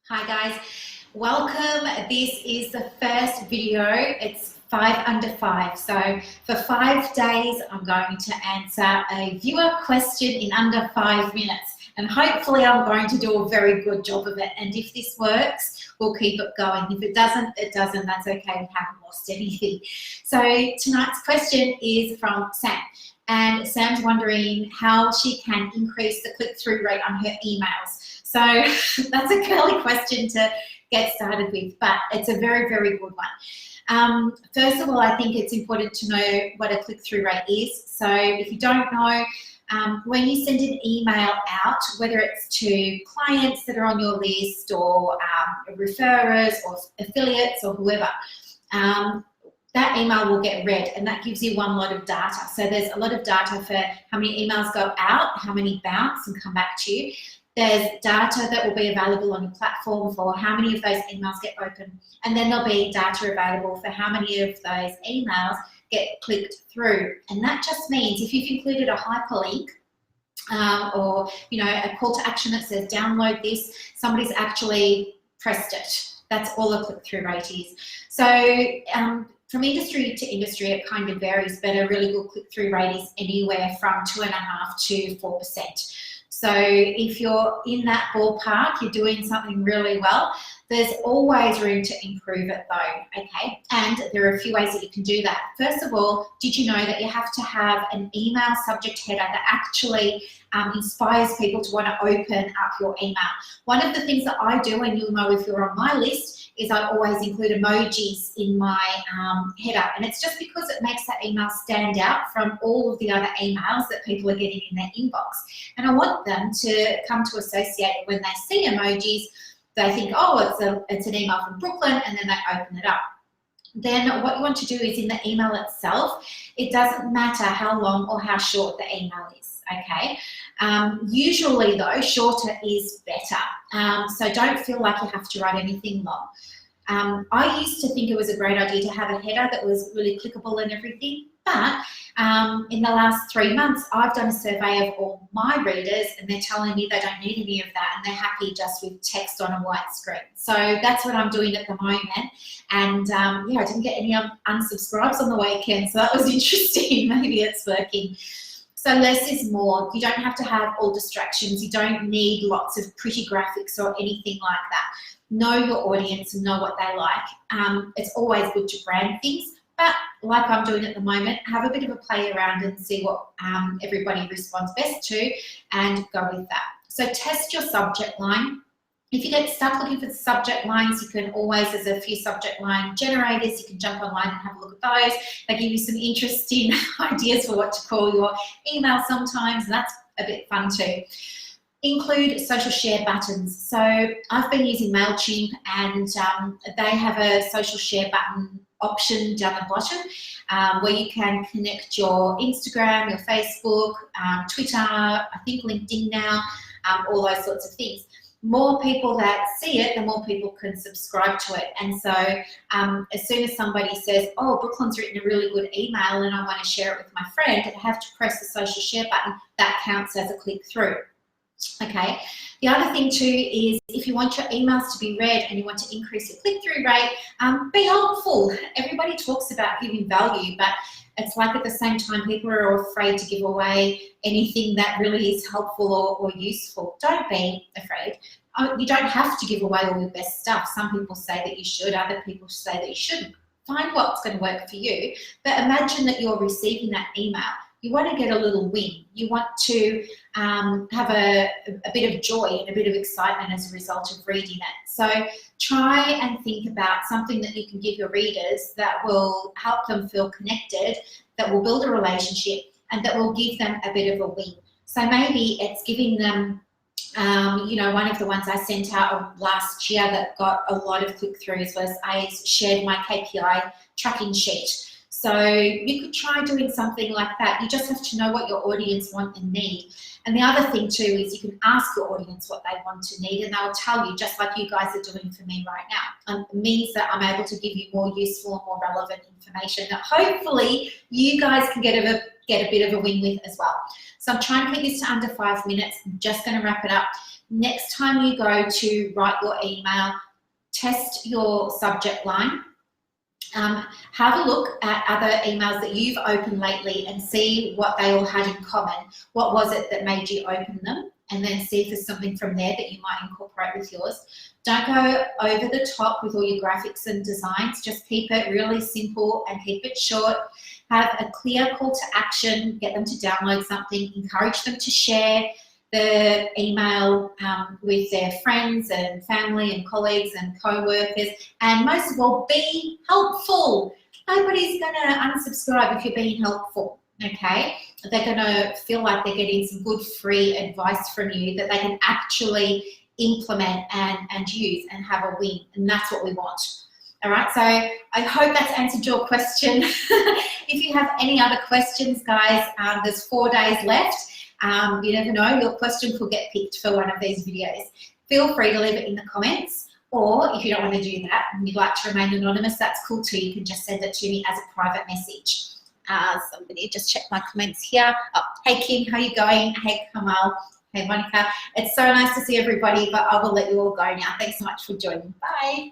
Hi guys, welcome. This is the first video. It's 5 under 5. So for 5 days, I'm going to answer a viewer question in under 5 minutes. And hopefully I'm going to do a very good job of it. And if this works, we'll keep it going. If it doesn't, it doesn't. That's okay. We haven't lost anything. So tonight's question is from Sam. And Sam's wondering how she can increase the click-through rate on her emails. So that's a curly question to get started with, but it's a very, very good one. First of all, I think it's important to know what a click-through rate is. So if you don't know, when you send an email out, whether it's to clients that are on your list or referrers or affiliates or whoever, that email will get read, and that gives you one lot of data. So there's a lot of data for how many emails go out, how many bounce and come back to you. There's data that will be available on your platform for how many of those emails get open, and then there'll be data available for how many of those emails get clicked through. And that just means if you've included a hyperlink or a call to action that says download this, somebody's actually pressed it. That's all a click-through rate is. So from industry to industry, it kind of varies, but a really good click-through rate is anywhere from 2.5% to 4%. So if you're in that ballpark, you're doing something really well. There's always room to improve it though, okay? And there are a few ways that you can do that. First of all, did you know that you have to have an email subject header that actually inspires people to want to open up your email? One of the things that I do, and you'll know if you're on my list, is I always include emojis in my header. And it's just because it makes that email stand out from all of the other emails that people are getting in their inbox. And I want them to come to associate it. When they see emojis, they think, oh, it's an email from Brooklyn, and then they open it up. Then what you want to do is in the email itself, it doesn't matter how long or how short the email is, okay? Usually though, shorter is better. So don't feel like you have to write anything long. I used to think it was a great idea to have a header that was really clickable and everything, but in the last 3 months, I've done a survey of all my readers, and they're telling me they don't need any of that, and they're happy just with text on a white screen. So that's what I'm doing at the moment. And yeah, I didn't get any unsubscribes on the weekend, so that was interesting. Maybe it's working. So less is more. You don't have to have all distractions. You don't need lots of pretty graphics or anything like that. Know your audience and know what they like. It's always good to brand things, but like I'm doing at the moment, have a bit of a play around and see what everybody responds best to and go with that. So test your subject line. If you get stuck looking for subject lines, you can always, there's a few subject line generators, you can jump online and have a look at those. They give you some interesting ideas for what to call your email sometimes, and that's a bit fun too. Include social share buttons. So I've been using MailChimp, and they have a social share button option down the bottom where you can connect your Instagram, your Facebook, Twitter, I think LinkedIn now, all those sorts of things. More people that see it, the more people can subscribe to it. And so as soon as somebody says, oh, Brooklyn's written a really good email and I want to share it with my friend, I have to press the social share button. That counts as a click through. Okay. The other thing too is if you want your emails to be read and you want to increase your click-through rate, be helpful. Everybody talks about giving value, but it's like at the same time people are afraid to give away anything that really is helpful or useful. Don't be afraid. You don't have to give away all your best stuff. Some people say that you should, other people say that you shouldn't. Find what's going to work for you, but imagine that you're receiving that email. You want to get a little win. You want to have a bit of joy and a bit of excitement as a result of reading it. So try and think about something that you can give your readers that will help them feel connected, that will build a relationship, and that will give them a bit of a win. So maybe it's giving them, one of the ones I sent out last year that got a lot of click-throughs was I shared my KPI tracking sheet. So you could try doing something like that. You just have to know what your audience want and need. And the other thing too is you can ask your audience what they want and need, and they'll tell you, just like you guys are doing for me right now. It means that I'm able to give you more useful and more relevant information that hopefully you guys can get get a bit of a win with as well. So I'm trying to keep this to under 5 minutes. I'm just going to wrap it up. Next time you go to write your email, test your subject line. Have a look at other emails that you've opened lately and see what they all had in common. What was it that made you open them? And then see if there's something from there that you might incorporate with yours. Don't go over the top with all your graphics and designs. Just keep it really simple and keep it short. Have a clear call to action. Get them to download something. Encourage them to share the email with their friends and family and colleagues and co-workers, and most of all, be helpful. Nobody's going to unsubscribe if you're being helpful, okay? They're going to feel like they're getting some good free advice from you that they can actually implement and use and have a win, and that's what we want. All right, so I hope that's answered your question. If you have any other questions, guys, there's 4 days left. You never know, your question could get picked for one of these videos. Feel free to leave it in the comments, or if you don't want to do that and you'd like to remain anonymous, that's cool too. You can just send it to me as a private message. Somebody just check my comments here. Oh, hey Kim, how you going? Hey Kamal, hey Monica. It's so nice to see everybody, but I will let you all go now. Thanks so much for joining. Bye.